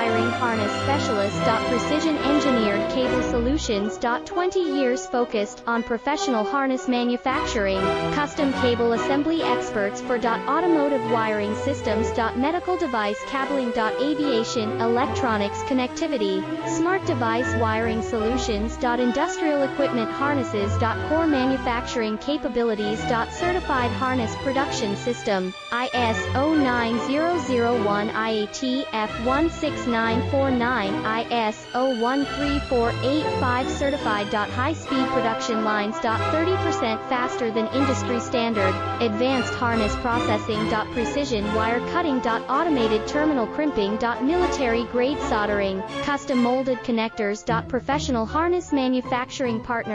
wiring harness specialist. Precision engineered cable solutions. 20 years focused on professional harness manufacturing, custom cable assembly experts for automotive wiring systems. Medical device cabling. Aviation, electronics connectivity, smart device wiring solutions. Industrial equipment harnesses. Core manufacturing capabilities. Certified harness production system, ISO 9001 IATF 16949 ISO 13485 certified. High-speed production lines. 30% faster than industry standard, advanced harness processing. Precision wire cutting. Automated terminal crimping. Military grade soldering, custom molded connectors. Professional harness manufacturing partner.